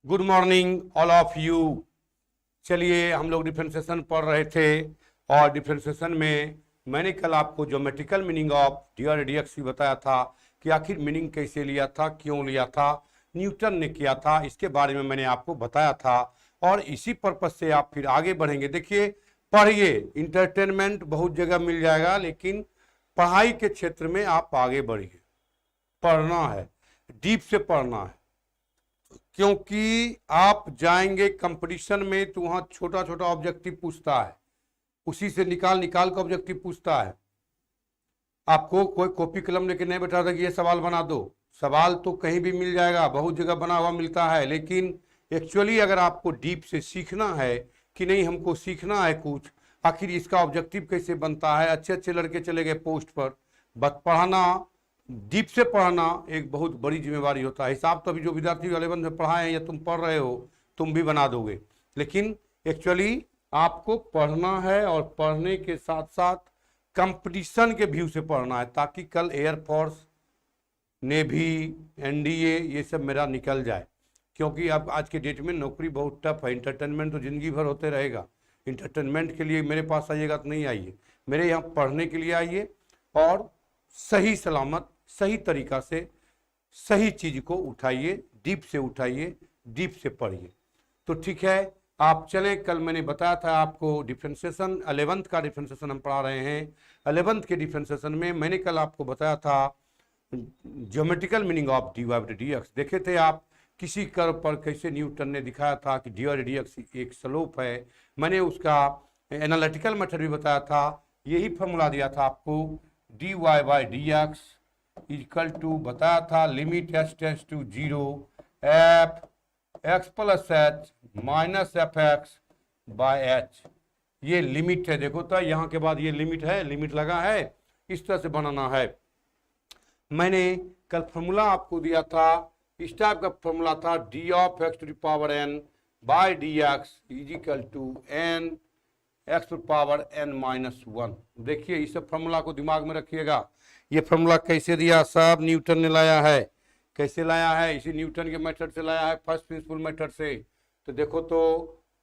Good morning all of you. चलिए हम लोग डिफ्रेंसिएशन पढ़ रहे थे और डिफ्रेंसिएशन में मैंने कल आपको ज्योमेट्रिकल मीनिंग ऑफ डी और डी एक्स बताया था कि आखिर मीनिंग कैसे लिया था, क्यों लिया था, न्यूटन ने किया था, इसके बारे में मैंने आपको बताया था। और इसी पर्पज से आप फिर आगे बढ़ेंगे। देखिए, पढ़िए, इंटरटेनमेंट बहुत जगह मिल जाएगा, लेकिन पढ़ाई के क्षेत्र में आप आगे बढ़िए। पढ़ना है, डीप से पढ़ना है, क्योंकि आप जाएंगे कंपटीशन में तो वहां छोटा छोटा ऑब्जेक्टिव पूछता है, उसी से निकाल निकाल कर ऑब्जेक्टिव पूछता है। आपको कोई कॉपी कलम लेके नहीं बैठा था कि ये सवाल बना दो। सवाल तो कहीं भी मिल जाएगा, बहुत जगह बना हुआ मिलता है, लेकिन एक्चुअली अगर आपको डीप से सीखना है कि नहीं, हमको सीखना है कुछ, आखिर इसका ऑब्जेक्टिव कैसे बनता है। अच्छे अच्छे लड़के चले गए पोस्ट पर, बस पढ़ाना, डीप से पढ़ना एक बहुत बड़ी जिम्मेवारी होता है। हिसाब तो अभी जो विद्यार्थी 11 में पढ़ाए हैं या तुम पढ़ रहे हो, तुम भी बना दोगे, लेकिन एक्चुअली आपको पढ़ना है और पढ़ने के साथ साथ कंपटीशन के व्यू से पढ़ना है, ताकि कल एयरफोर्स, नेवी, एनडीए ये सब मेरा निकल जाए। क्योंकि अब आज के डेट में नौकरी बहुत टफ है। इंटरटेनमेंट तो जिंदगी भर होते रहेगा। इंटरटेनमेंट के लिए मेरे पास आइएगा तो नहीं आइए, मेरे यहाँ पढ़ने के लिए आइए और सही सलामत सही तरीका से सही चीज को उठाइए, डीप से उठाइए, डीप से पढ़िए। तो ठीक है, आप चलें। कल मैंने बताया था आपको डिफ्रेंसिएशन, 11th का डिफ्रेंसिएशन हम पढ़ा रहे हैं। 11th के डिफ्रेंसिएशन में मैंने कल आपको बताया था geometrical meaning of d y d x. देखे थे आप किसी कर्व पर कैसे न्यूटन ने दिखाया था कि डी और डी एक्स एक स्लोप है। मैंने उसका एनालिटिकल मेथड भी बताया था, यही फॉर्मूला दिया था आपको, d y by d x equal to, बताया था limit h tends to 0 f x plus h minus f x by h. ये लिमिट है, देखो तो यहाँ के बाद ये लिमिट है, लिमिट लगा है, इस तरह से बनाना है। मैंने कल फॉर्मूला आपको दिया था, इस टाइप का फॉर्मूला था, d of x to the power n by d x is equal to n x to power n minus 1। देखिए, इस फॉर्मूला को दिमाग में रखिएगा। ये फॉर्मूला कैसे दिया, सब न्यूटन ने लाया है। कैसे लाया है, इसी न्यूटन के मेथड से लाया है, फर्स्ट प्रिंसिपल मेथड से। तो देखो तो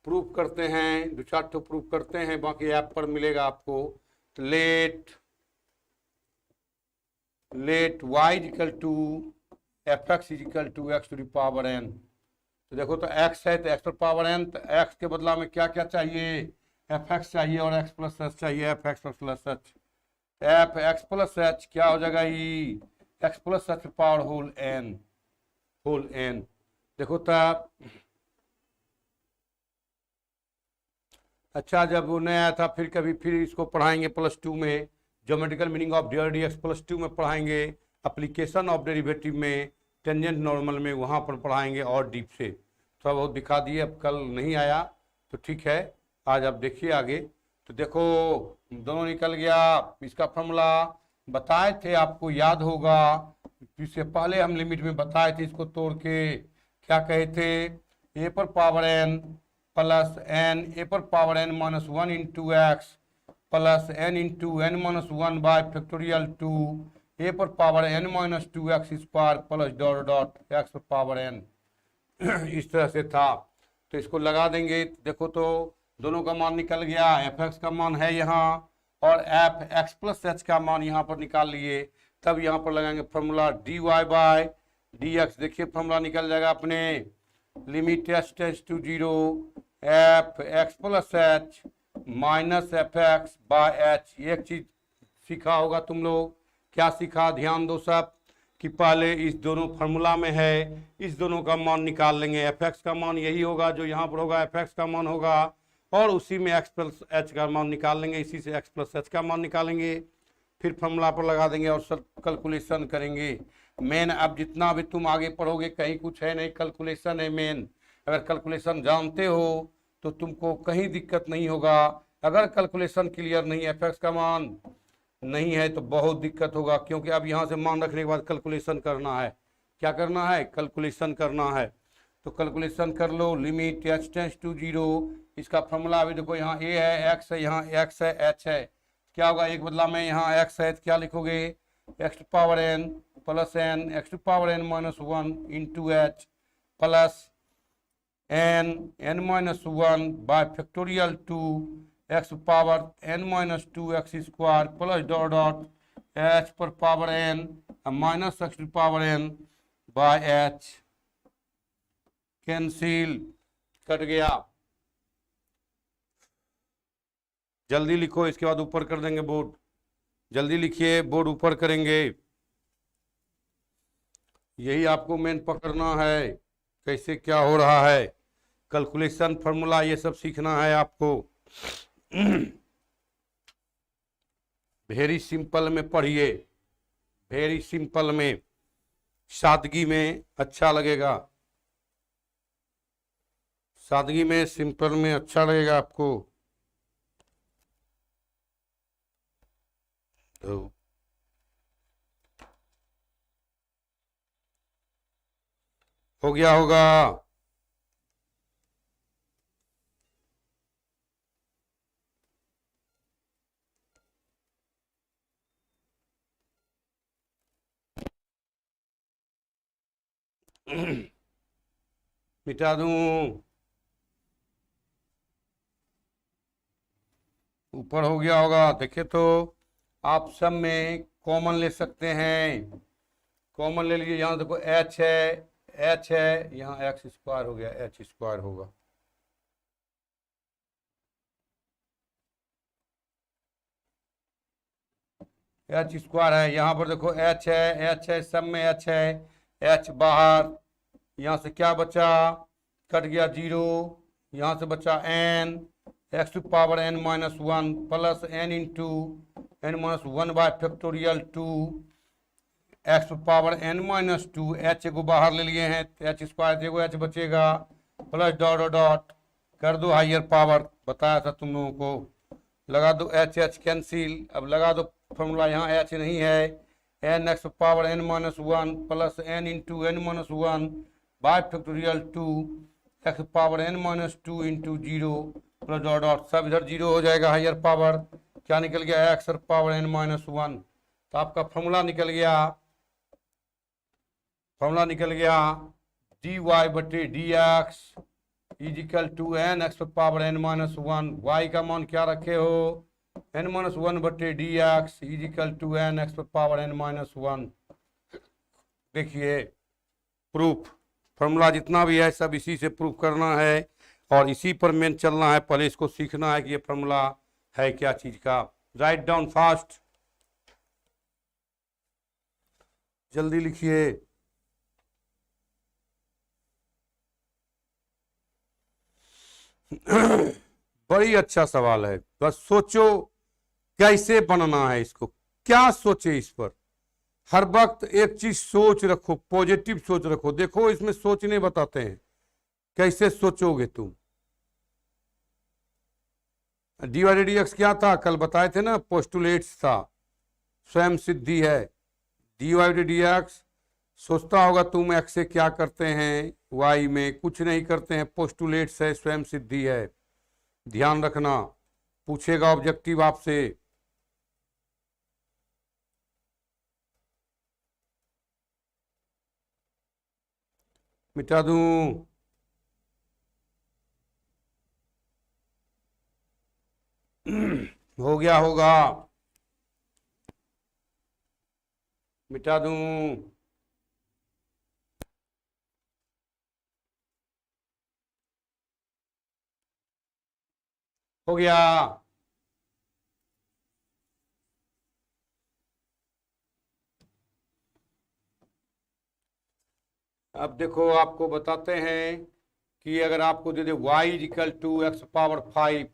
प्रूफ करते हैं, दो चार तो प्रूफ करते हैं, बाकी ऐप पर मिलेगा आपको। तो let y equal to f x equal to x to the power n. तो देखो तो x है तो एक्स टू पावर एन, तो x के बदला में क्या क्या चाहिए, एफ एक्स चाहिए और एक्स प्लस एच चाहिए, f x plus h. F x plus h क्या हो जाएगा, e x plus h power whole n. देखो तो अच्छा, जब वो नहीं आया था फिर इसको पढ़ाएंगे +2 में, ज्योमेट्रिकल मीनिंग ऑफ डी और डी एक्स +2 में पढ़ाएंगे, एप्लीकेशन ऑफ डेरिवेटिव में, टेंजेंट नॉर्मल में, वहाँ पर पढ़ाएंगे और डीप से। थोड़ा बहुत दिखा दिए, अब कल नहीं आया तो ठीक है, आज आप देखिए आगे। तो देखो दोनों निकल गया। इसका फॉर्मूला बताए थे, आपको याद होगा, इससे पहले हम लिमिट में बताए थे। इसको तोड़ के क्या कहे थे, ए पर power n plus n a पर power n minus 1 into x plus n into n minus 1 by factorial 2 a पर power n minus 2 x square plus dot dot x पर पावर एन। इस तरह से था। तो इसको लगा देंगे, देखो तो दोनों का मान निकल गया। एफ एक्स का मान है यहाँ और एफ एक्स प्लस एच का मान यहाँ पर निकाल लिए। तब यहाँ पर लगाएंगे formula d y by d x. देखिए फॉर्मूला निकल जाएगा अपने, limit h tends to 0 f x plus h minus f x by h. एक चीज सीखा होगा तुम लोग, क्या सीखा, ध्यान दो सब, कि पहले इस दोनों फार्मूला में है, इस दोनों का मान निकाल लेंगे। एफ एक्स का मान यही होगा जो यहाँ पर होगा, एफ एक्स का मान होगा, और उसी में एक्स प्लस एच का मान निकाल लेंगे, इसी से एक्स प्लस एच का मान निकालेंगे, फिर फॉर्मूला पर लगा देंगे और सब कैलकुलेशन करेंगे। मेन अब जितना भी तुम आगे पढ़ोगे कहीं कुछ है नहीं, कैलकुलेशन है मेन। अगर कैलकुलेशन जानते हो तो तुमको कहीं दिक्कत नहीं होगा। अगर कैलकुलेशन क्लियर नहीं, एफ एक्स का मान नहीं है तो बहुत दिक्कत होगा, क्योंकि अब यहाँ से मान रखने के बाद कैलकुलेशन करना है। क्या करना है, कैलकुलेशन करना है। तो कैलकुलेशन कर लो, लिमिट एच टेंड्स टू 0। इसका फॉर्मूला अभी देखो, यहाँ ए है, एक्स है, यहाँ एक्स है, एच है, क्या होगा, एक बदला में यहाँ एक्स है तो क्या लिखोगे, x to power n plus n x to power n minus 1 into h plus n minus one by factorial 2 x power n minus 2x square plus dot dot h पर power n minus x power n by h cancel, cut गया। जल्दी लिखो, इसके बाद ऊपर कर देंगे board. जल्दी लिखिए, बोर्ड ऊपर करेंगे। यही आपको मेन पकड़ना है, कैसे क्या हो रहा है, कैलकुलेशन फॉर्मूला ये सब सीखना है आपको। वेरी सिंपल में पढ़िए, वेरी सिंपल में, सादगी में अच्छा लगेगा, सादगी में, सिंपल में अच्छा लगेगा आपको। तो हो गया होगा। मिटा दूं, ऊपर हो गया होगा। देखिए तो आप सब में कॉमन ले सकते हैं, कॉमन ले लीजिए। यहाँ देखो h है, h है, यहाँ x स्क्वायर हो गया, h स्क्वायर होगा। h स्क्वायर है, यहाँ पर देखो h है, सब में h है, h बाहर, यहाँ से क्या बचा, कट गया 0, यहाँ से बचा n, x to power n minus one plus n into n minus one by factorial 2 x power n minus 2, h को बाहर ले लिए हैं, h स्क्वायर देखो h बचेगा, प्लस डॉट डॉट डॉट कर दो हायर पावर, बताया था तुम लोगों को, लगा दो h कैंसिल। अब लगा दो फॉर्मूला, यहाँ h नहीं है, n x power n minus one plus n into n minus one by factorial 2 x power n minus 2 into 0 plus dot dot, सब इधर 0 हो जाएगा, हायर पावर क्या निकल गया, x power n minus one. तो आपका फॉर्मूला निकल गया, फॉर्मूला निकल गया dy बटे d x is equal to n x power n minus one, y का मान क्या रखे हो, n माइनस वन बटे d x is equal to n x power n minus one. देखिए प्रूफ, फॉर्मूला जितना भी है सब इसी से प्रूफ करना है और इसी पर मेन चलना है। पहले इसको सीखना है कि ये फॉर्मूला है क्या चीज का। राइट डाउन फास्ट, जल्दी लिखिए। बड़ी अच्छा सवाल है, बस सोचो कैसे बनना है इसको, क्या सोचे इस पर। हर वक्त एक चीज सोच रखो, पॉजिटिव सोच रखो। देखो इसमें सोचने बताते हैं, कैसे सोचोगे तुम। dy डी एक्स क्या था, कल बताए थे ना, पोस्टुलेट्स था, स्वयं सिद्धि है। dy डी एक्स सोचता होगा तुम x से क्या करते हैं, y में कुछ नहीं करते हैं, पोस्टुलेट्स है, स्वयं सिद्धि है, ध्यान रखना। पूछेगा ऑब्जेक्टिव आपसे। मिटा दूं, हो गया होगा, मिटा दूं, हो गया। अब देखो आपको बताते हैं कि अगर आपको दे दे y equal to x power 5,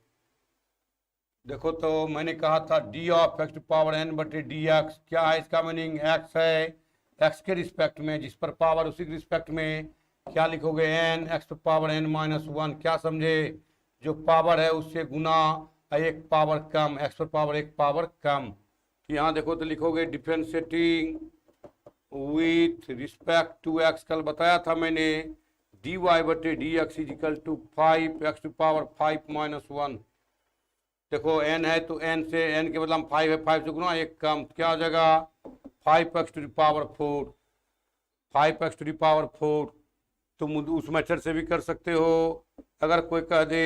देखो तो मैंने कहा था d of x power n बटे डी एक्स, क्या है इसका मीनिंग, x है, x के रिस्पेक्ट में, जिस पर पावर उसी के रिस्पेक्ट में क्या लिखोगे, n x power n minus one. क्या समझे, जो पावर है उससे गुना, एक पावर कम, x पर पावर एक पावर कम। यहाँ देखो तो लिखोगे differentiating with respect to x, कल बताया था मैंने, dy बटे d x is equal to 5x power 5 minus one. देखो n है तो n से, n के बदला 5 है, 5 से गुना एक कम, क्या हो जाएगा 5x to the power 4, 5x to the power 4। तुम उस मेथड से भी कर सकते हो। अगर कोई कह दे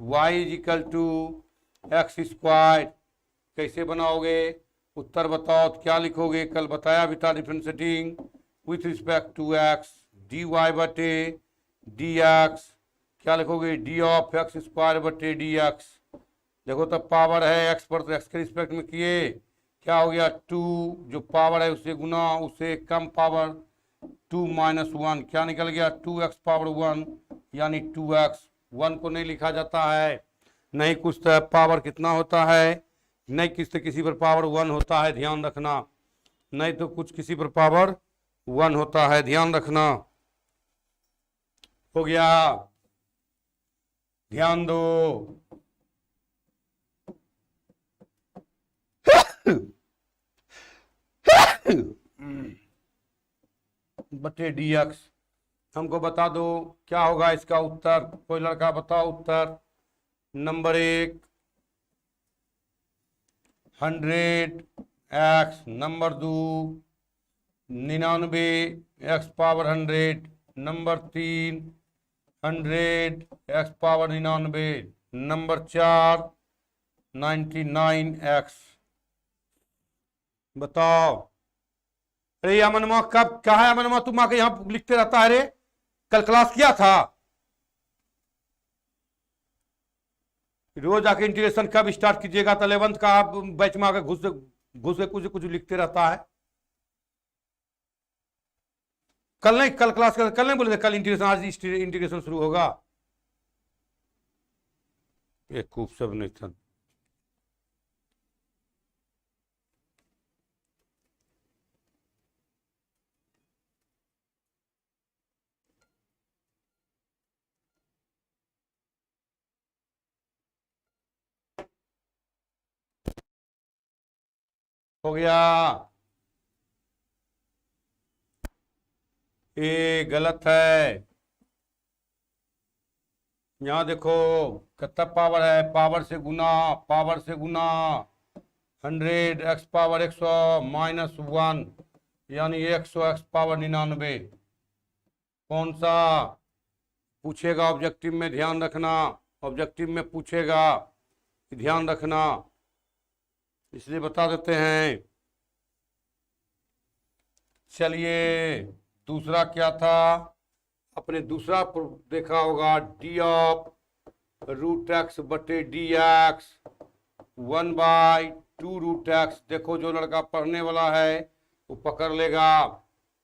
y is equal to x square, कैसे बनाओगे, उत्तर बताओ तो क्या लिखोगे, कल बताया भी था differentiating with respect to x, d y बटे डी एक्स, क्या लिखोगे, डी ऑफ एक्स स्क्वायर बटे डी एक्स। देखो तब पावर है एक्स पर, तो एक्स के रिस्पेक्ट में किए, क्या हो गया 2, जो पावर है उससे गुना, उससे कम पावर 2 माइनस 1, क्या निकल गया 2x पावर 1, यानी 2x। 1 को नहीं लिखा जाता है, नहीं कुछ तो पावर कितना होता है, नहीं किसी पर पावर 1 होता है, ध्यान रखना, नहीं तो कुछ किसी पर पावर 1 होता है, ध्यान रखना। हो गया, ध्यान दो। बटे dx, हमको बता दो क्या होगा इसका उत्तर, कोई लड़का बताओ उत्तर। Number 1 100x, number 2 99 x power 100, number 3 100 x power 99, number 4 99x। बताओ। अरे अमनमा कब, क्या है अमनमा, तुम आके यहाँ लिखते रहता है रे, कल क्लास किया था, रोज आके इंटीग्रेशन कब स्टार्ट कीजिएगा, तो 11th का आप बैच में आके घुस घुस कुछ कुछ लिखते रहता है। कल नहीं, कल क्लास कर, कल नहीं बोले थे कल इंटीग्रेशन, आज इंटीग्रेशन शुरू होगा। एक खूब सब नहीं था। हो गया, ये गलत है। यहां देखो कितना पावर है, पावर से गुना, पावर से गुना, 100 x पावर 100 माइनस 1, यानी 100 x पावर 99। कौन सा पूछेगा ऑब्जेक्टिव में, ध्यान रखना, ऑब्जेक्टिव में पूछेगा, ध्यान रखना, इसलिए बता देते हैं। चलिए दूसरा क्या था, अपने दूसरा देखा होगा, डी ऑफ रूट एक्स बटे डी एक्स 1/2 रूट एक्स। देखो जो लड़का पढ़ने वाला है वो पकड़ लेगा।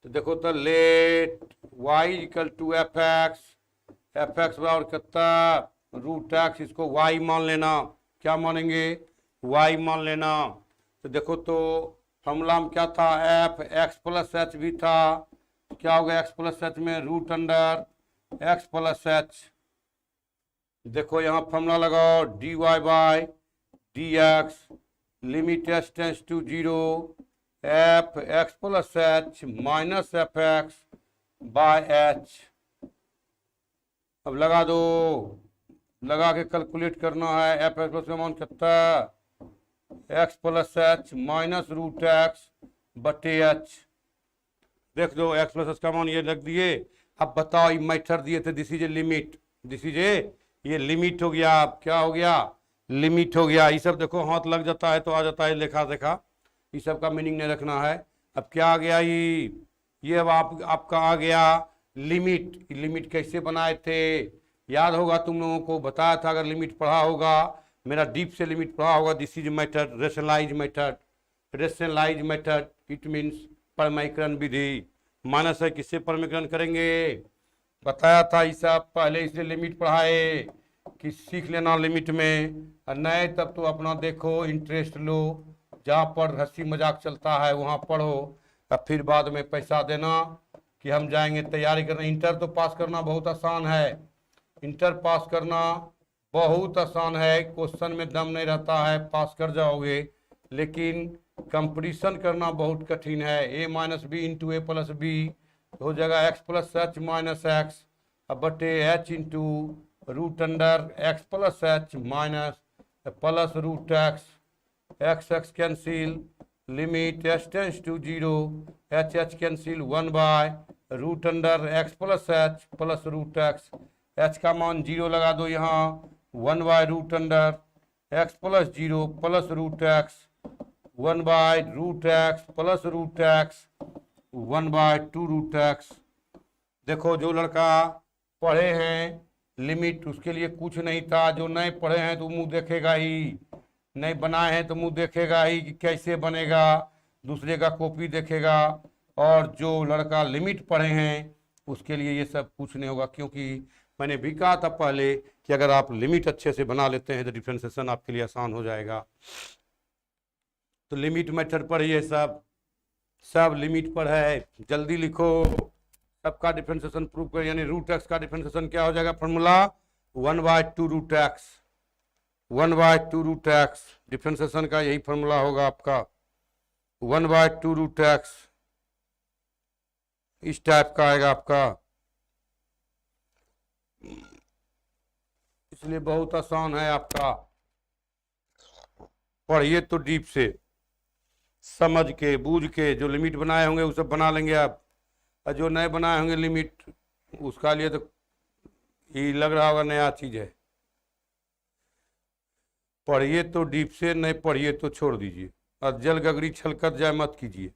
तो देखो तो let y equal to f x, f x बराबर कितना रूट एक्स, इसको वाई मान लेना, क्या मानेंगे, वाई मान लेना। तो देखो तो फॉर्मूला में क्या था, एफ एक्स प्लस एच भी था, क्या हो गया एक्स प्लस एच में root under x plus h. देखो यहाँ फॉर्मूला लगाओ, d y by d x limit h tends to 0 f x plus h minus f x by h. अब लगा दो, लगा के कैलकुलेट करना है, एफ एक्स प्लस का मान कितना, x plus h minus root x बटे एच। देख दो एक्स प्लस एच का मान ये लग दिए। अब बताओ ये मेथड दिए थे, this is a limit, this is a, ये लिमिट हो गया, अब क्या हो गया, लिमिट हो गया। ये सब देखो हाथ लग जाता है तो आ जाता है लेखा देखा, ये सब का मीनिंग नहीं रखना है। अब क्या आ गया, ये अब आपका आ गया लिमिट। लिमिट कैसे बनाए थे याद होगा, तुम लोगों को बताया था, अगर लिमिट पढ़ा होगा, मेरा डीप से लिमिट पढ़ा होगा। This is method, rationalize method, rationalize method it means परमीकरण विधि। माइनस है किससे परमीकरण करेंगे, बताया था, ये सब पहले इसलिए लिमिट पढ़ाए कि सीख लेना लिमिट में, और नए तब तो अपना देखो इंटरेस्ट लो, जहाँ पर हंसी मजाक चलता है वहाँ पढ़ो, और फिर बाद में पैसा देना कि हम जाएंगे तैयारी करने। इंटर तो पास करना बहुत आसान है, इंटर पास करना बहुत आसान है, क्वेश्चन में दम नहीं रहता है, पास कर जाओगे, लेकिन कंपटीशन करना बहुत कठिन है। A minus b into a plus b हो जाएगा x plus h minus x बटे h into root under x plus h minus plus root x, x x cancel, limit h tends to 0 h h cancel 1/, root under x plus h plus root x, h का मान 0 लगा दो यहाँ, 1/√अंडर x plus 0 plus root x, 1/√x plus root x, 1/2√x। देखो जो लड़का पढ़े हैं लिमिट उसके लिए कुछ नहीं था, जो नहीं पढ़े हैं तो मुंह देखेगा ही, नहीं बनाए हैं तो मुंह देखेगा ही कि कैसे बनेगा, दूसरे का कॉपी देखेगा। और जो लड़का लिमिट पढ़े हैं उसके लिए ये सब कुछ नहीं होगा, क्योंकि मैंने भी कहा था पहले कि अगर आप लिमिट अच्छे से बना लेते हैं तो डिफरेंशिएशन आपके लिए आसान हो जाएगा। तो लिमिट मेथड पढ़िए, सब लिमिट पर है, जल्दी लिखो। सबका डिफरेंशिएशन प्रूव कर, यानी रूट एक्स का डिफरेंशिएशन क्या हो जाएगा, फॉर्मूला 1/2√x, 1/2√x डिफरेंशिएशन का यही फॉर्मूला होगा आपका, 1/2√x इस टाइप का आएगा आपका। इसलिए बहुत आसान है आपका, पढ़िए तो डीप से समझ के बूझ के, जो लिमिट बनाए होंगे वो सब बना लेंगे आप, और जो नए बनाए होंगे लिमिट उसका लिए तो ये लग रहा होगा नया चीज है। पढ़िए तो डीप से, नहीं पढ़िए तो छोड़ दीजिए, और जल गगरी छलकत जाए मत कीजिए।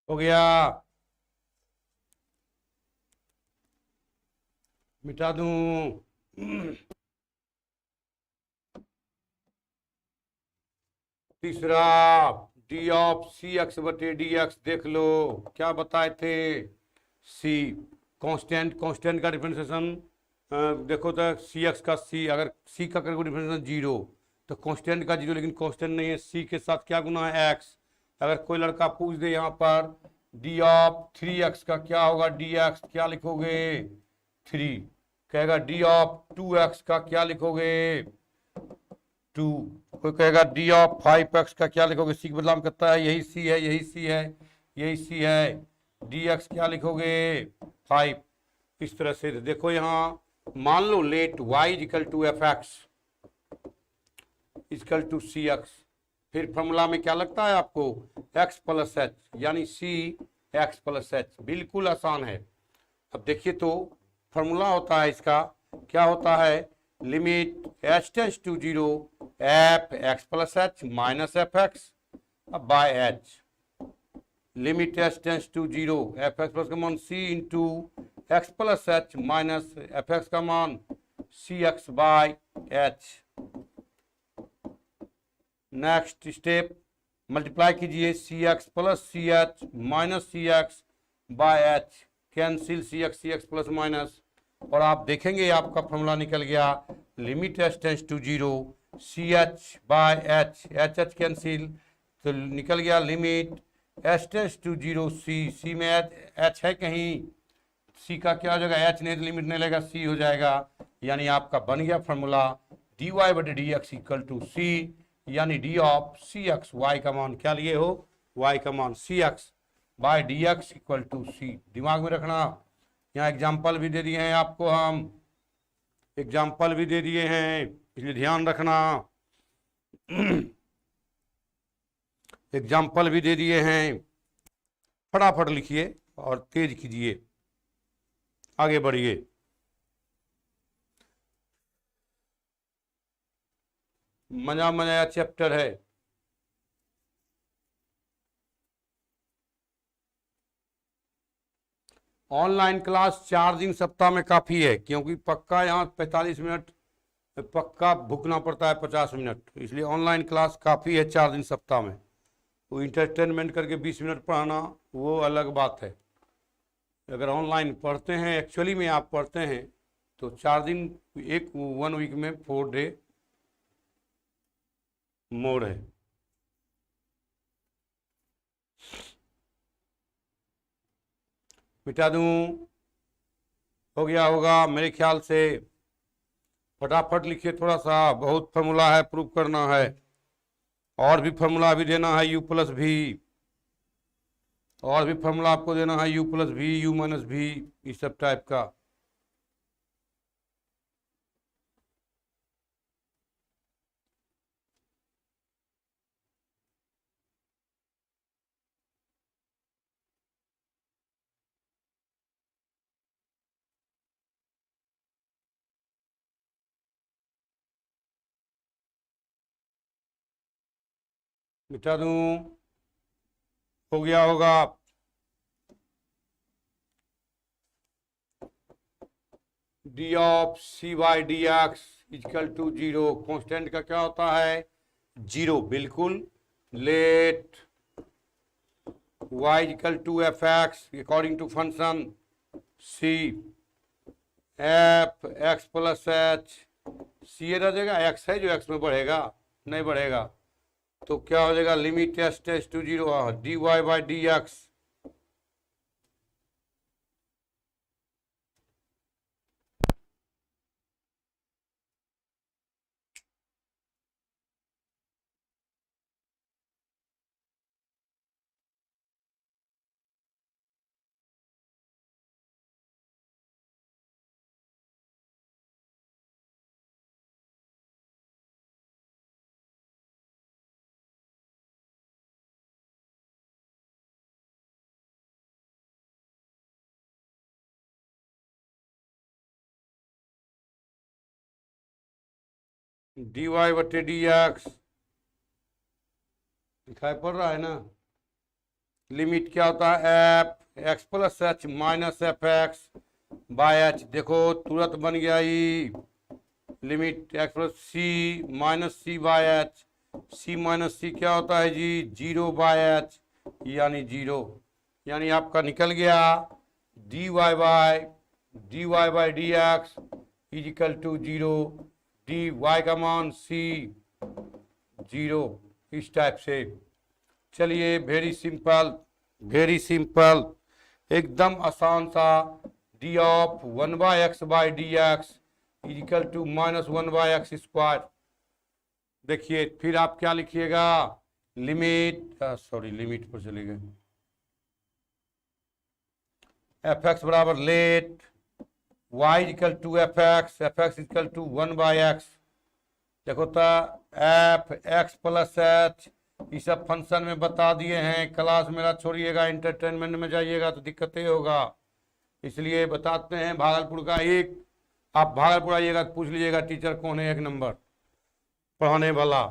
हो गया, मिटा दूं। तीसरा डी ऑफ सी एक्स बटे डी एक्स, देख लो क्या बताए थे, सी कांस्टेंट का डिफरेंशिएशन देखो तो सी एक्स का सी, अगर सी का करेंगे डिफरेंशिएशन 0 तो कांस्टेंट का 0, लेकिन कांस्टेंट नहीं है, सी के साथ क्या गुना है एक्स। अगर कोई लड़का पूछ दे यहाँ पर डी ऑफ 3x का क्या होगा, डी एक्स क्या लिखोगे 3, कहेगा डी ऑफ 2x का क्या लिखोगे 2, कोई कहेगा डी ऑफ 5x का क्या लिखोगे, सी के बदलाव में करता है, यही सी है यही सी है यही सी है, डी एक्स क्या लिखोगे 5। इस तरह से देखो यहाँ मान लो let y equal to f x equal to c x, फिर फॉर्मूला में क्या लगता है आपको x प्लस एच, यानी सी एक्स प्लस एच, बिल्कुल आसान है। अब देखिए तो फॉर्मूला होता है इसका, क्या होता है, limit h tends to 0 f x plus h minus f x by h, limit h tends to 0 f x plus का मान c into x plus h minus f x का मान c x by h. Next step multiply कीजिए, c x plus c h minus c x by h, cancel c x plus minus, और आप देखेंगे आपका formula निकल गया, limit h tends to 0 c h by h, h h cancel तो निकल गया limit h tends to 0 c में एच है कहीं, सी का क्या हो जाएगा एच, नहीं तो लिमिट नहीं लेगा सी हो जाएगा, यानी आपका बन गया फॉर्मूला डी वाई बटे d x equal to c, यानी d of c x, y का मान क्या लिए हो, वाई का मान c x by d x equal to c. दिमाग में रखना, यहाँ एग्जाम्पल भी दे दिए हैं आपको, हम एग्जाम्पल भी दे दिए हैं इसलिए ध्यान रखना, एग्जाम्पल भी दे दिए हैं, फटाफट लिखिए और तेज कीजिए, आगे बढ़िए। मजा मजा चैप्टर है। ऑनलाइन क्लास 4 दिन सप्ताह में काफ़ी है, क्योंकि पक्का यहाँ 45 मिनट पक्का भुगतना पड़ता है, 50 मिनट, इसलिए ऑनलाइन क्लास काफ़ी है 4 दिन सप्ताह में। वो इंटरटेनमेंट करके 20 मिनट पढ़ाना वो अलग बात है। अगर ऑनलाइन पढ़ते हैं, एक्चुअली में आप पढ़ते हैं, तो 4 दिन, 1 वीक में 4 डे मोड है। मिटा दूं? हो गया होगा मेरे ख्याल से। फटाफट लिखिए, थोड़ा सा, बहुत फार्मूला है, प्रूव करना है, और भी फार्मूला भी देना है, u+v, और भी फार्मूला आपको देना है, u+v, u-v, इस सब टाइप का। मिटा दूं? हो गया होगा। D of c by d x equal to 0। Constant का क्या होता है? 0, बिल्कुल। Let y equal to f x according to function c, f x plus h, c रह जाएगा, एक्स है जो एक्स में बढ़ेगा, नहीं बढ़ेगा, तो क्या हो जाएगा? Limit s tends to 0 d y by d x. D y बटे डी एक्स दिखाई पड़ रहा है ना? लिमिट क्या होता है? F x plus h minus f x by h. देखो तुरंत बन गया ई। Limit x plus c minus c by h. C minus c क्या होता है जी? 0 बाय एच, यानी 0, यानी आपका निकल गया d y by d x is equal to 0, d y का मान सी 0, इस टाइप से। चलिए, वेरी सिंपल, एकदम आसान सा। D of 1/x by d x is equal to -1/x square. देखिए फिर आप क्या लिखिएगा? लिमिट पर चले गए। एफ एक्स बराबर let y equal to f x equal to 1/x। देखो तो एफ एक्स प्लस एच, ये सब फंक्शन में बता दिए हैं। क्लास मेरा छोड़िएगा, इंटरटेनमेंट में जाइएगा तो दिक्कत ही होगा, इसलिए बताते हैं। भागलपुर का एक, आप भागलपुर आइएगा तो पूछ लीजिएगा टीचर कौन है 1 नंबर पढ़ाने वाला।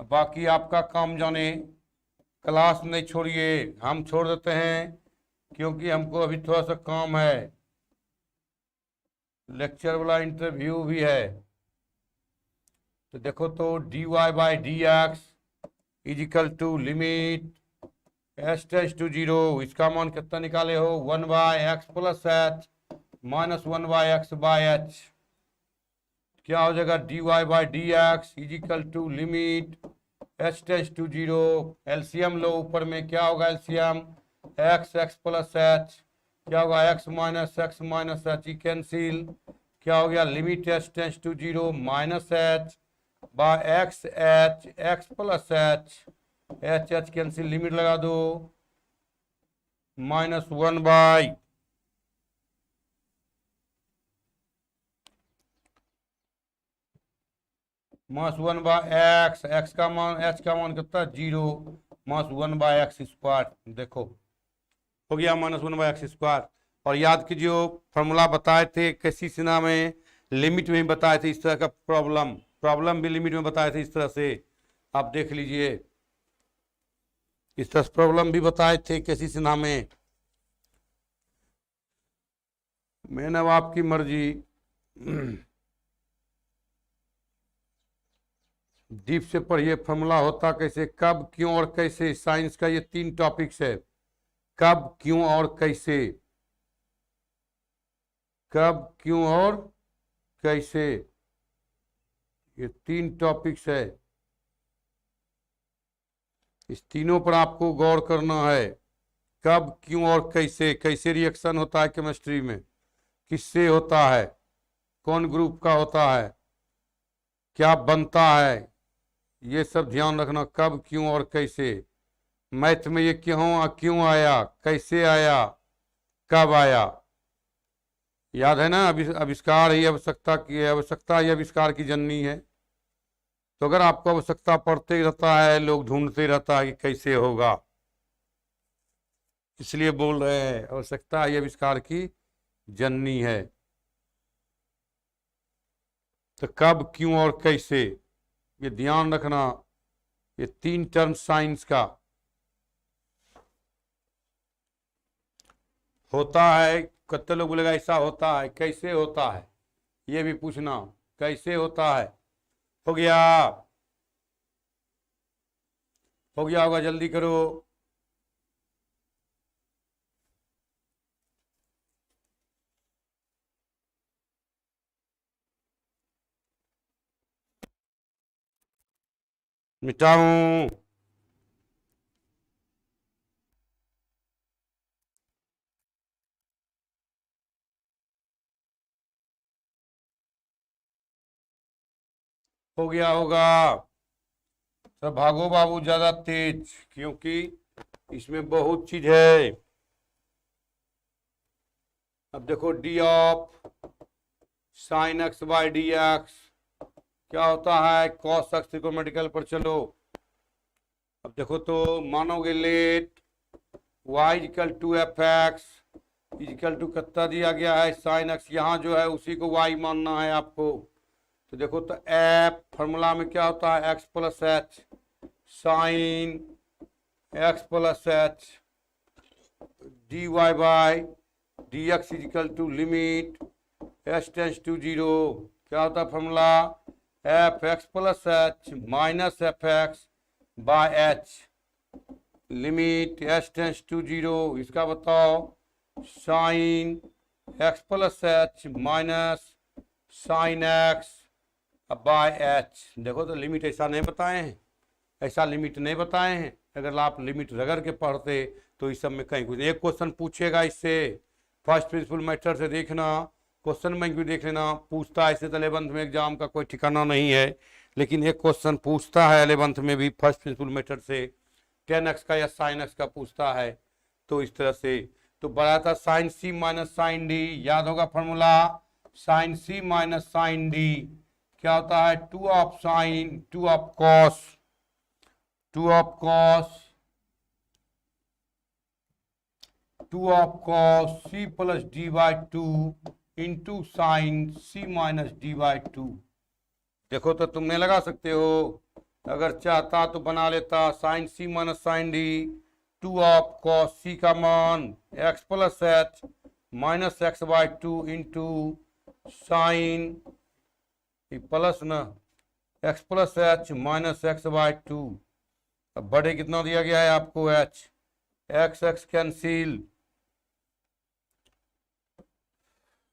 बाकी आपका काम जाने, क्लास नहीं छोड़िए, हम छोड़ देते हैं क्योंकि हमको अभी थोड़ा सा काम है, लेक्चर वाला इंटरव्यू भी है। तो देखो तो d y by d x is equal to limit s tends to 0, इसका मान कितना निकाले हो? 1/x plus h minus 1/x by h. क्या हो जाएगा? D y by d x is equal to limit h tends to 0। LCM लो, ऊपर में क्या होगा? एलसीएम एक्स प्लस एच, क्या होगा? X minus h, cancel. क्या हो गया? Limit h tends to 0 minus h by x plus h cancel, limit लगा दो -1 बाई -1 बाय एक्स का मान, एच का मान कितना? 0, -1/x स्क्वायर। देखो हो गया -1/x स्क्वायर। और याद कीजिए फार्मूला बताए थे कैसी सिन्हा में, लिमिट में बताए थे इस तरह का प्रॉब्लम। प्रॉब्लम भी लिमिट में बताए थे इस तरह से, आप देख लीजिए। इस तरह से प्रॉब्लम भी बताए थे कैसी सिन्हा में। मैंने अब आपकी मर्जी। डीप से पढ़िए। फॉर्मूला होता कैसे, कब, क्यों और कैसे। साइंस का ये 3 टॉपिक्स है, कब, क्यों और कैसे। कब, क्यों और कैसे, ये 3 टॉपिक्स है। इस तीनों पर आपको गौर करना है। कब, क्यों और कैसे। कैसे रिएक्शन होता है केमिस्ट्री में, किससे होता है, कौन ग्रुप का होता है, क्या बनता है, ये सब ध्यान रखना। कब, क्यों और कैसे। मैथ में ये क्यों आया, कैसे आया, कब आया। याद है ना, आविष्कार ही आवश्यकता की, आवश्यकता ही आविष्कार की जननी है। तो अगर आपको आवश्यकता पड़ते ही रहता है, लोग ढूंढते रहता है कि कैसे होगा, इसलिए बोल रहे हैं आवश्यकता ही आविष्कार की जननी है। तो कब, क्यों और कैसे, ये ध्यान रखना। ये 3 टर्म साइंस का होता है। कितने लोग बोलेगा ऐसा होता है, कैसे होता है, ये भी पूछना, कैसे होता है। हो गया, हो गया होगा, जल्दी करो। मिटाऊं। हो गया होगा। सब भागो बाबू ज्यादा तेज, क्योंकि इसमें बहुत चीज है। अब देखो, D of sine x by d x क्या होता है, कॉस एक्स ट्रिगोनोमेट्रिकल पर चलो। अब देखो तो मानोगे, let y equal to f x equal to कितना दिया गया है, साइन एक्स। यहाँ जो है उसी को y मानना है आपको। तो देखो तो एफ फॉर्मूला में क्या होता है, x plus h sine x plus h d y by d x is equal to limit h tends to 0। क्या होता है formula, f x plus h minus f x by h limit h tends to 0। इसका बताओ, sine x plus h minus sine x by h. देखो तो limit ऐसा नहीं बताए हैं, ऐसा लिमिट नहीं बताए हैं। अगर आप लिमिट रगड़ के पढ़ते तो इस सब में कहीं कुछ। एक क्वेश्चन पूछेगा इससे, फर्स्ट प्रिंसिपल मेथड से देखना, क्वेश्चन बैंक भी देख लेना। पूछता है ऐसे तो 11th में एग्जाम का कोई ठिकाना नहीं है, लेकिन एक क्वेश्चन पूछता है 11th में भी फर्स्ट प्रिंसिपल मेथड से, टेन एक्स का या साइन एक्स का पूछता है। तो इस तरह से तो बड़ा था sine c minus sine d, याद होगा formula, sine c minus sine d क्या होता है, 2 of sine 2 of cos 2 of cos 2 of cos c plus d by 2 into sine c minus d by 2। देखो तो तुम नहीं लगा सकते हो, अगर चाहता तो बना लेता, sine c minus sine d 2 of cos c का मान x plus h minus x by 2 into sine plus ना x plus h minus x by 2। अब बड़े कितना दिया गया है आपको, एच, एक्स एक्स कैंसिल,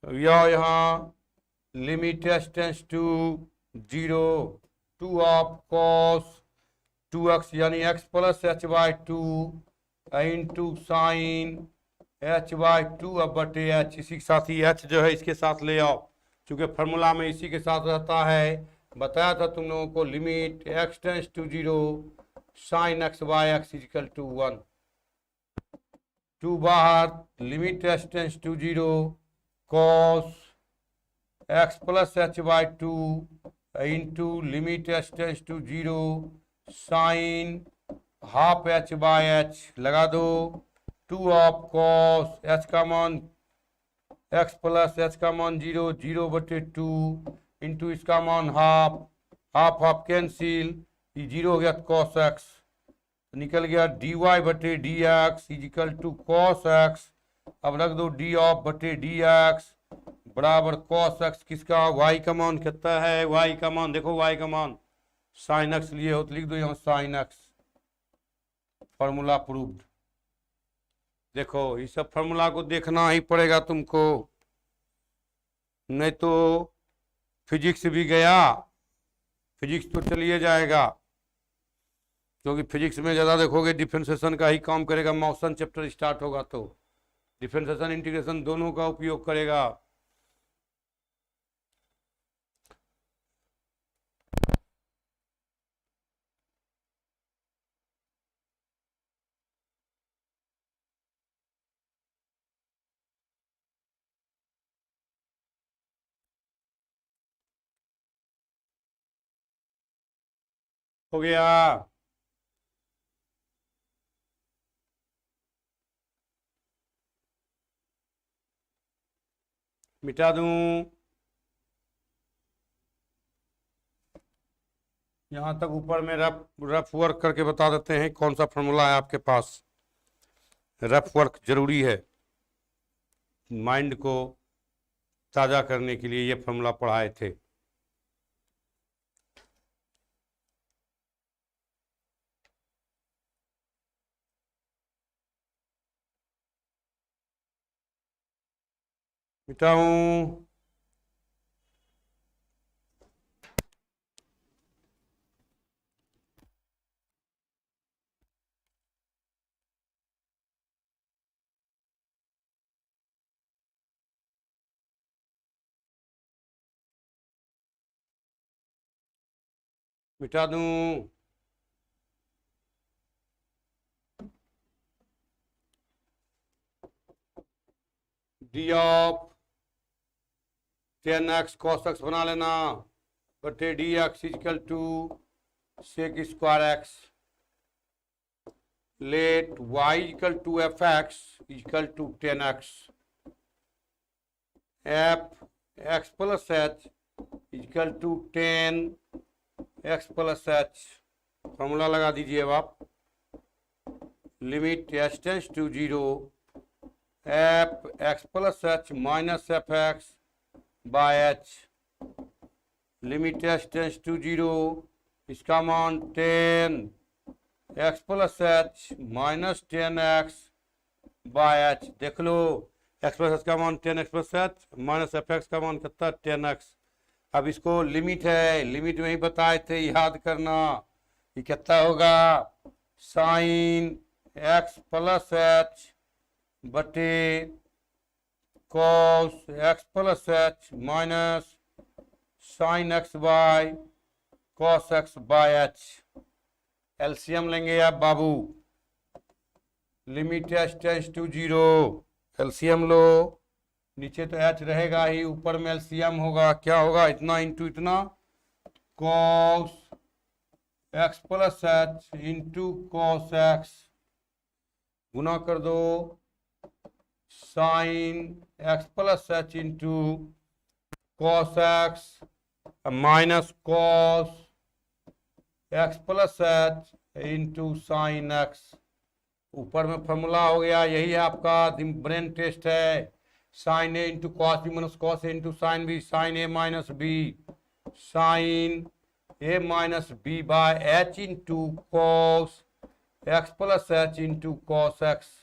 यहाँ limit h tends to 0 2 of cos 2x यानी x plus h by 2 into sine h by 2 अब बटे एच। इसी के साथ ही एच जो है इसके साथ ले आओ, क्योंकि फॉर्मूला में इसी के साथ रहता है। बताया था तुम लोगों को, limit x tends to 0 sine x by x is equal to 1, 2 बाहर, limit h tends to 0 cos x plus h by 2 into limit h tends to 0 sine half h by h लगा दो, 2 ऑफ कॉस एच का मान x plus h का मान 0 0 बटे 2 into इसका मान हाफ हाफ हाफ कैंसिल, ये जीरो हो गया कॉस एक्स, निकल गया डी वाई बटे d x is equal to cos x. अब रख दो डी ऑफ बटे डी एक्स बराबर कॉस एक्स, किसका वाई का मान कितना है, वाई का मान देखो, वाई का मान साइन एक्स लिए हो तो लिख दो यहाँ साइन एक्स, फॉर्मूला प्रूव्ड। देखो इस सब फॉर्मूला को देखना ही पड़ेगा तुमको, नहीं तो फिजिक्स भी गया, फिजिक्स तो चलिए जाएगा, क्योंकि फिजिक्स में ज़्यादा देखोगे डिफरेंशिएशन का ही काम करेगा। मोशन चैप्टर स्टार्ट होगा तो डिफरेंशिएशन इंटीग्रेशन दोनों का उपयोग करेगा। हो गया, मिटा दूं, यहाँ तक ऊपर में रफ रफ वर्क करके बता देते हैं कौन सा फॉर्मूला है आपके पास। रफ वर्क जरूरी है माइंड को ताज़ा करने के लिए, ये फॉर्मूला पढ़ाए थे। मिटाऊं, मिटा दूं, D of 10x cos x बना लेना बटे d x is equal to sec square x, let y equal to f x is equal to 10x, f x plus h equal to 10x plus h. Formula लगा दीजिए अब आप, limit h tends to zero f x plus h minus f x by h, limit h tends to zero, इसका मान 10x plus h minus 10x by h. देख लो x plus h का मान 10x plus h minus f x का मान कितना 10x। अब इसको लिमिट है, लिमिट में ही बताए थे, याद करना, ये कितना होगा साइन x प्लस एच बटे cos x plus h minus sine x by cos x by h. LCM लेंगे आप बाबू, limit h tends to zero, LCM लो, नीचे तो एच रहेगा ही, ऊपर में एलसीएम होगा, क्या होगा इतना इंटू इतना cos x plus h into cos x, गुना कर दो sine x plus h into cos x minus cos x plus h into sine x। ऊपर में फॉर्मूला हो गया, यही है आपका ब्रेन टेस्ट है, sine a into cos b minus cos a into sine b, sine a minus b, sine a minus b by h into cos x plus h into cos x.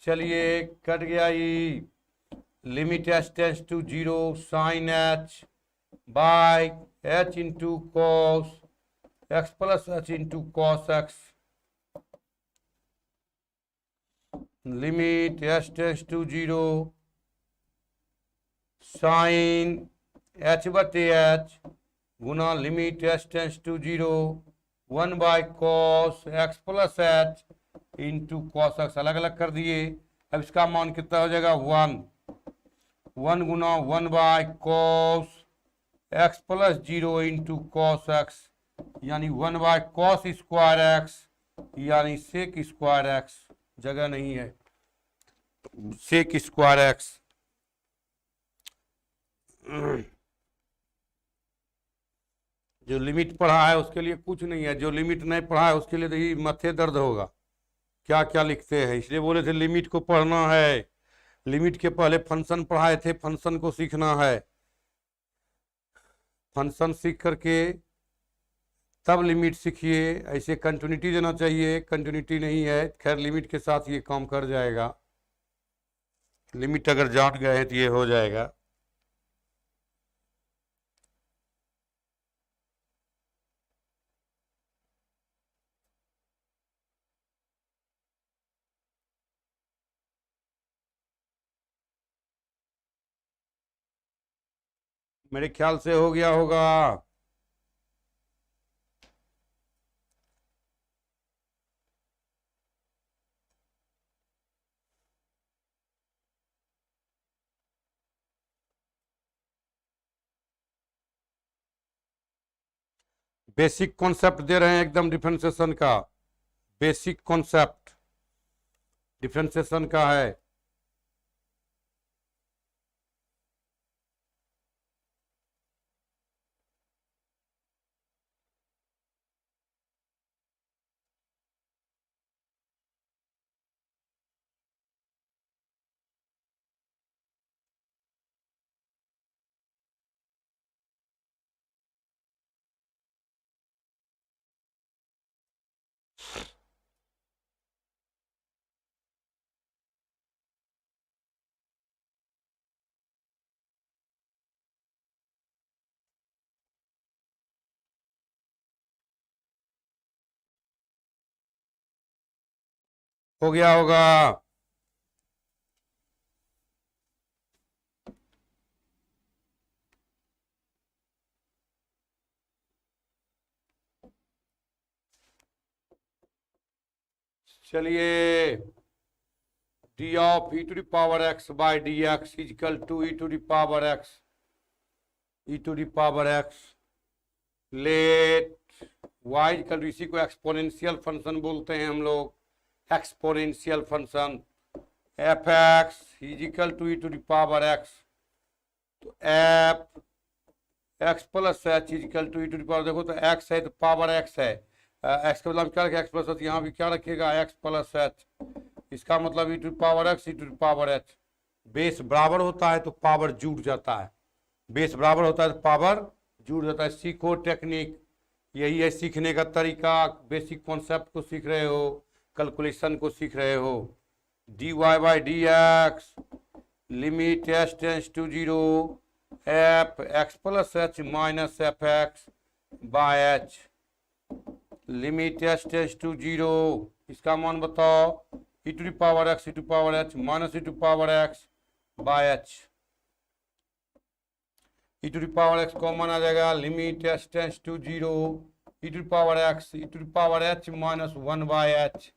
चलिए cut गया ये, limit h tends to zero sine h by h into cos x plus h into cos x, limit h tends to zero sine h बटे h गुना limit h tends to zero 1 by cos x plus h into cos x, अलग अलग कर दिए। अब इसका मान कितना हो जाएगा 1 गुना 1 by cos x plus zero into cos x, यानी 1 बाय कॉस स्क्वायर एक्स यानी सेक स्क्वायर एक्स, जगह नहीं है सेक स्क्वायर एक्स। जो लिमिट पढ़ा है उसके लिए कुछ नहीं है, जो लिमिट नहीं पढ़ा है उसके लिए देखिए माथे दर्द होगा। क्या क्या लिखते हैं, इसलिए बोले थे लिमिट को पढ़ना है। लिमिट के पहले फंक्शन पढ़ाए थे, फंक्शन को सीखना है। फंक्शन सीख करके तब लिमिट सीखिए। ऐसे कंटिन्यूटी देना चाहिए, कंटिन्यूटी नहीं है। खैर लिमिट के साथ ये काम कर जाएगा, लिमिट अगर जान गए हैं तो ये हो जाएगा। मेरे ख्याल से हो गया होगा। बेसिक कॉन्सेप्ट दे रहे हैं एकदम डिफरेंशिएशन का। बेसिक कॉन्सेप्ट डिफरेंशिएशन का है। हो गया होगा। चलिए, d of e to the power x by d x is equal to e to the power x, e to the power x. Let y is equal to, इसी को एक्सपोनेंशियल फंक्शन बोलते हैं हम लोग। Exponential function f x is equal to e to the power x. तो f x plus h is equal to e to the power, देखो तो x है तो पावर एक्स है। एक्स का मतलब क्या रखेगा, एक्स प्लस एच। यहाँ भी क्या रखेगा, एक्स प्लस एच। इसका मतलब e to power x e to power h. Base बराबर होता है तो पावर जुड़ जाता है, बेस बराबर होता है तो पावर जुड़ जाता है। सीखो टेक्निक, यही है सीखने का तरीका। बेसिक कॉन्सेप्ट को सीख रहे हो, कैलकुलेशन को सीख रहे हो। D y by d x limit s tends to zero f x plus h minus f x by h. Limit s tends to zero, इसका मान बताओ, e to power x e to power h minus e to power x by h. E to power x common आ जाएगा। Limit s tends to zero e to power x e to power h minus one by h.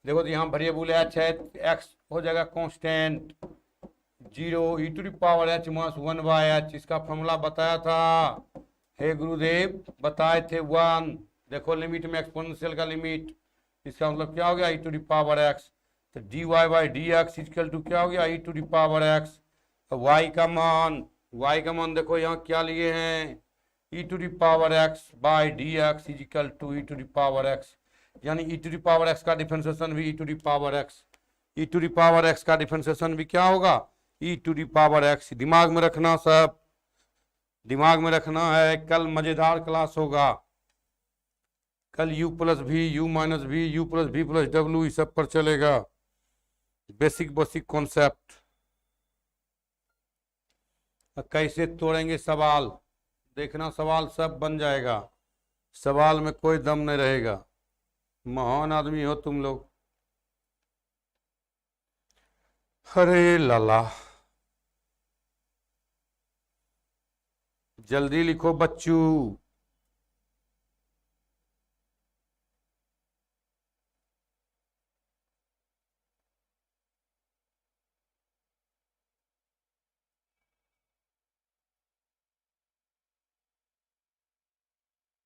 देखो तो यहाँ variable h है, x हो जाएगा constant. Zero e to power h minus one by h, इसका formula बताया था। हे गुरुदेव बताए थे, वन। देखो लिमिट में एक्सपोनेंशियल का लिमिट, इसका मतलब क्या हो गया, e to the power x. तो d y by d x equal to क्या हो गया, e to the power x. तो वाई का मान, वाई का मान देखो यहाँ क्या लिए हैं, e to the power x by d x is equal to e to the power x. यानी e to the power x का डिफरेंशिएशन भी e to the power x. E to the power x का differentiation भी क्या होगा, e to the power x. दिमाग में रखना, सब दिमाग में रखना है। कल मजेदार क्लास होगा। कल u प्लस भी, यू माइनस भी, यू प्लस भी प्लस डब्ल्यू, इस सब पर चलेगा। Basic basic concept. कैसे तोड़ेंगे सवाल, देखना सवाल सब बन जाएगा। सवाल में कोई दम नहीं रहेगा। महान आदमी हो तुम लोग। अरे लाला, जल्दी लिखो बच्चू।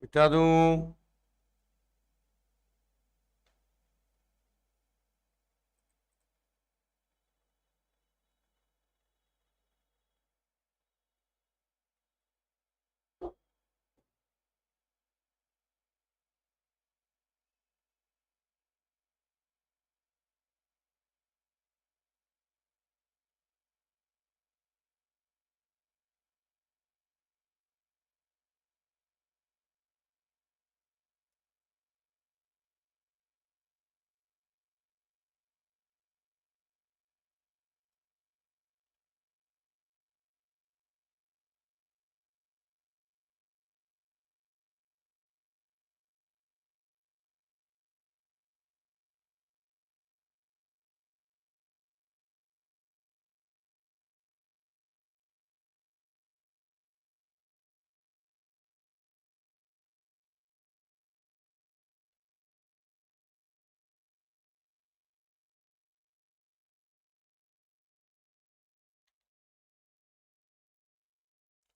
मिटा दूं?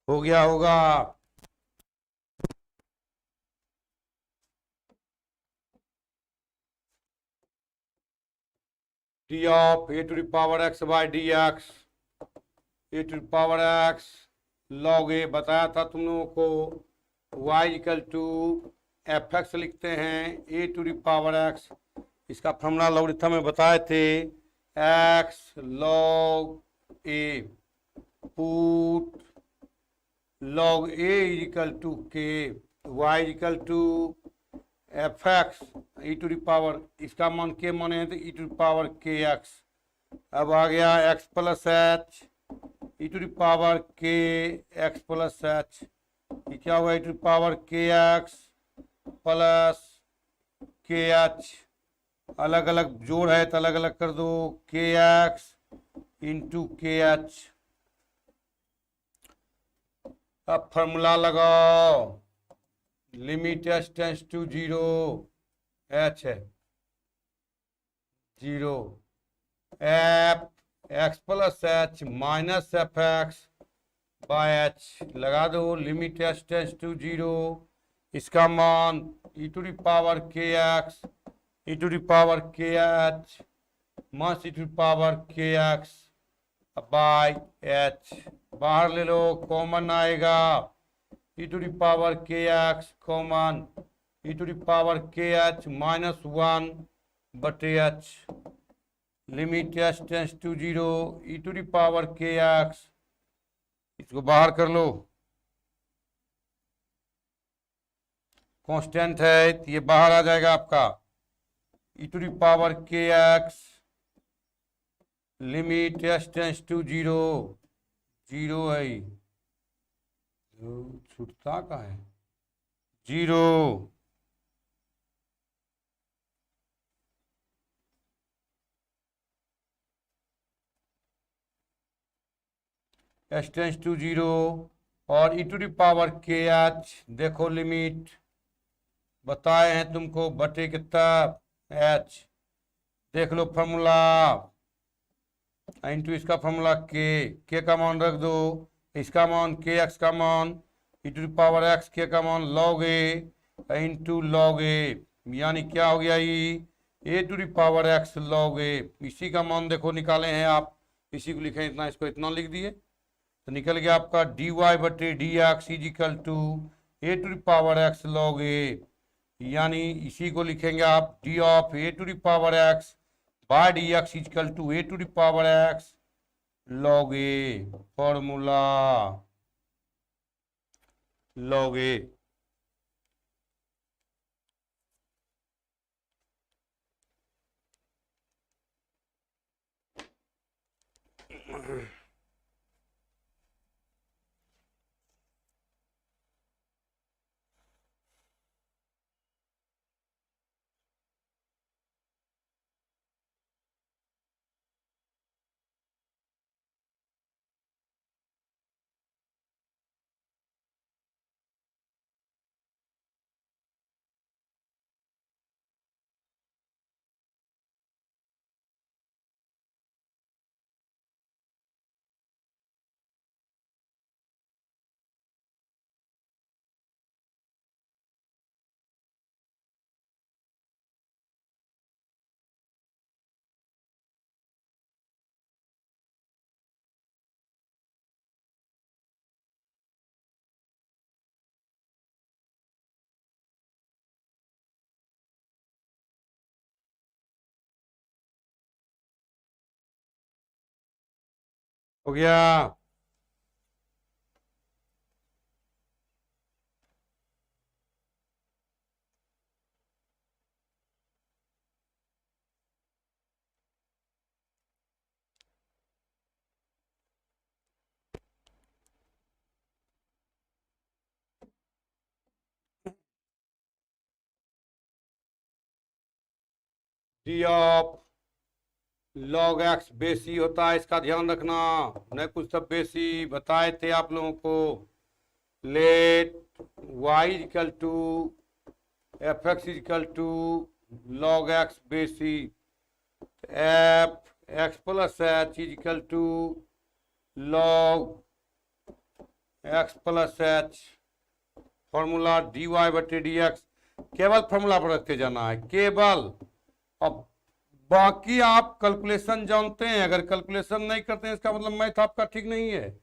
हो गया होगा। D of a to the power x by d x, a to the power x log a बताया था तुम लोगों को। Y equal to f x लिखते हैं a to the power x, इसका फॉर्मूला लॉगरिथम में बताए थे। X log a put log a equal to k, y equal to f x e to the power, इसका मान के माने हैं तो ई टू द पावर के एक्स। अब आ गया x plus h e to the power के एक्स प्लस एच, ये क्या हुआ ई टू द पावर के एक्स प्लस के एच, अलग अलग जोड़ है तो अलग अलग कर दो, k x into k h. अब फॉर्मूला लगाओ, limit h tends to zero, h है zero, f x plus h minus f x by h लगा दो, limit h tends to zero, इसका मान ई टू द पावर के x e to the power के h minus e to the power के x by h. बाहर ले लो, कॉमन आएगा ई टू द पावर के x common E to the power के एच माइनस वन बटे h, limit h tends to zero e to the power के x, इसको बाहर कर लो, कांस्टेंट है तो ये बाहर आ जाएगा आपका ई टू द पावर के x, limit h tends to zero, zero है छूटता का है zero, h tends to zero और ई टू द पावर के एच, देखो लिमिट बताए हैं तुमको बटे कितना एच, देख लो फॉर्मूला इंटू इसका फॉर्मूला के का मान रख दो, इसका मान के एक्स का मान e to the power x k का मान log a into log a, यानी क्या हो गया ये a to the power x log a, इसी का मान देखो निकाले हैं आप, इसी को लिखे इतना, इसको इतना लिख दिए तो निकल गया आपका डी वाई बटे d x is equal to a to the power x log a, यानी इसी को लिखेंगे आप d of a to the power x by d x is equal to a to the power x log a, formula log a. हो गया, D of log x बेसी होता है, इसका ध्यान रखना, नहीं कुछ सब बेसी बताए थे आप लोगों को। Let y equal to f x equal to log x base e, f x plus h equal to log x plus h, formula dy बटे dx, केवल फॉर्मूला पर रखते जाना है केवल। अब बाकी आप कैलकुलेशन जानते हैं, अगर कैलकुलेशन नहीं करते हैं इसका मतलब मैथ आपका ठीक नहीं है।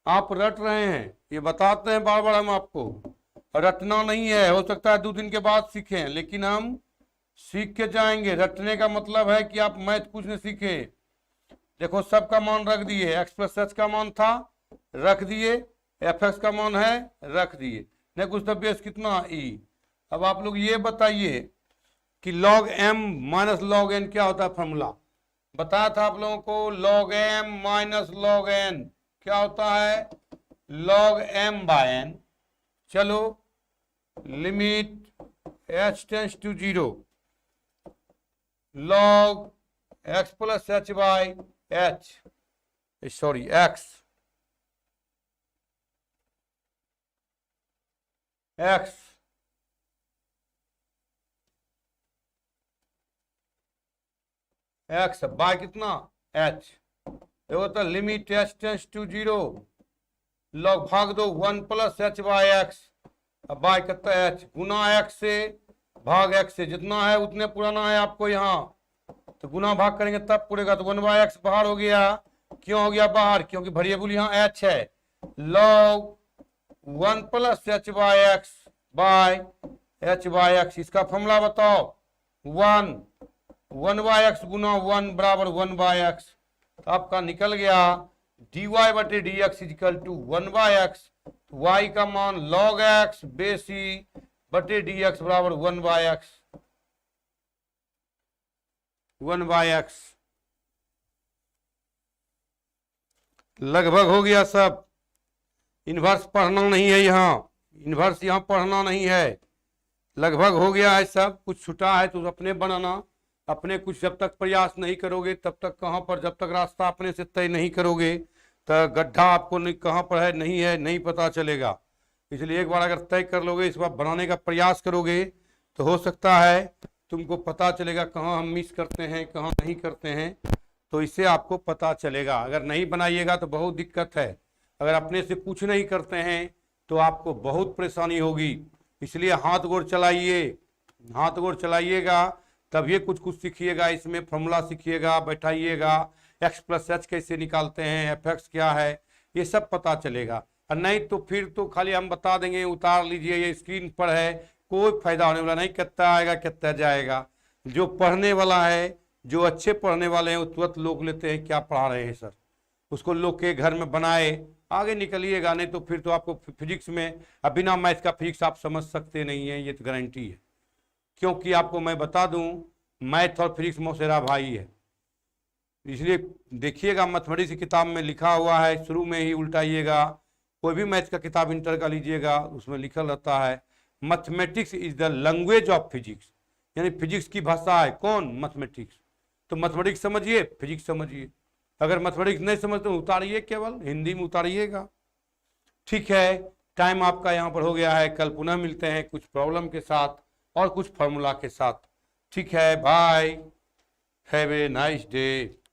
आप रट रहे हैं, ये बताते हैं बार बार हम आपको, रटना नहीं है। हो सकता है 2 दिन के बाद सीखें, लेकिन हम सीख के जाएंगे। रटने का मतलब है कि आप मैथ कुछ नहीं सीखे। देखो सबका मान रख दिए, एक्स प्लस एच का मान था रख दिए, एफ एक्स का मान है रख दिए, नहीं कुछ तो बेस कितना ई। अब आप लोग ये बताइए कि log m minus log n क्या होता है फॉर्मूला, बताया था आप लोगों को। log m minus log n क्या होता है, log m बाय n। चलो limit h tends to 0 log x plus h by h, sorry x by कितना h। देखो तो limit h tends to 0 log भाग दो 1 प्लस h बाय x, अब बाय कितना h गुना x से भाग x से, जितना है उतने पुराना है आपको यहाँ, तो गुना भाग करेंगे तब पूरेगा। तो 1 बाय x बाहर हो गया, क्यों हो गया बाहर, क्योंकि वेरिएबल यहाँ h है। log 1 plus h by x by h by x, इसका फॉर्मूला बताओ। 1 बाय x गुना 1 बराबर 1 बाय x, तो आपका निकल गया dy बटे dx is equal to 1 by x, y का मान log x बेसी बटे dx बराबर 1 बाय x, 1 बाय x। लगभग हो गया सब। इन्वर्स पढ़ना नहीं है यहाँ, इन्वर्स यहाँ पढ़ना नहीं है, लगभग हो गया है सब। कुछ छुटा है तो अपने बनाना, अपने कुछ जब तक प्रयास नहीं करोगे तब तक कहाँ पर, जब तक रास्ता अपने से तय नहीं करोगे तो गड्ढा आपको नहीं कहाँ पर है नहीं है नहीं पता चलेगा। इसलिए एक बार अगर तय कर लोगे, इस बार बनाने का प्रयास करोगे तो हो सकता है तुमको पता चलेगा कहाँ हम मिस करते हैं कहाँ नहीं करते हैं, तो इससे आपको पता चलेगा। अगर नहीं बनाइएगा तो बहुत दिक्कत है, अगर अपने से कुछ नहीं करते हैं तो आपको बहुत परेशानी होगी। इसलिए हाथ गोड़ चलाइए, हाथ गोड़ चलाइएगा तब ये कुछ कुछ सीखिएगा, इसमें फॉर्मूला सीखिएगा, बैठाइएगा, एक्स प्लस एच कैसे निकालते हैं, एफ एक्स क्या है, ये सब पता चलेगा। और नहीं तो फिर तो खाली हम बता देंगे उतार लीजिए ये स्क्रीन पर है, कोई फायदा होने वाला नहीं, कितना आएगा कितना जाएगा। जो पढ़ने वाला है, जो अच्छे पढ़ने वाले हैं वो तुरंत लोग लेते हैं क्या पढ़ा रहे हैं सर, उसको लोग के घर में बनाए आगे निकलिएगा। नहीं तो फिर तो आपको फिजिक्स में बिना मैथ का फिजिक्स आप समझ सकते नहीं है, ये तो गारंटी है। क्योंकि आपको मैं बता दूं मैथ और फिजिक्स मौसेरा भाई है, इसलिए देखिएगा मैथमेटिक्स की किताब में लिखा हुआ है, शुरू में ही उल्टाइएगा। कोई भी मैथ का किताब इंटर का लीजिएगा उसमें लिखा रहता है mathematics is the language of physics, यानी फिजिक्स की भाषा है कौन, मैथमेटिक्स। तो मैथमेटिक्स समझिए, फिजिक्स समझिए। अगर मैथमेटिक्स नहीं समझते उतारिए, केवल हिंदी में उतारिएगा। ठीक है, टाइम आपका यहाँ पर हो गया है, कल पुनः मिलते हैं कुछ प्रॉब्लम के साथ और कुछ फॉर्मूला के साथ। ठीक है, bye, have a nice day.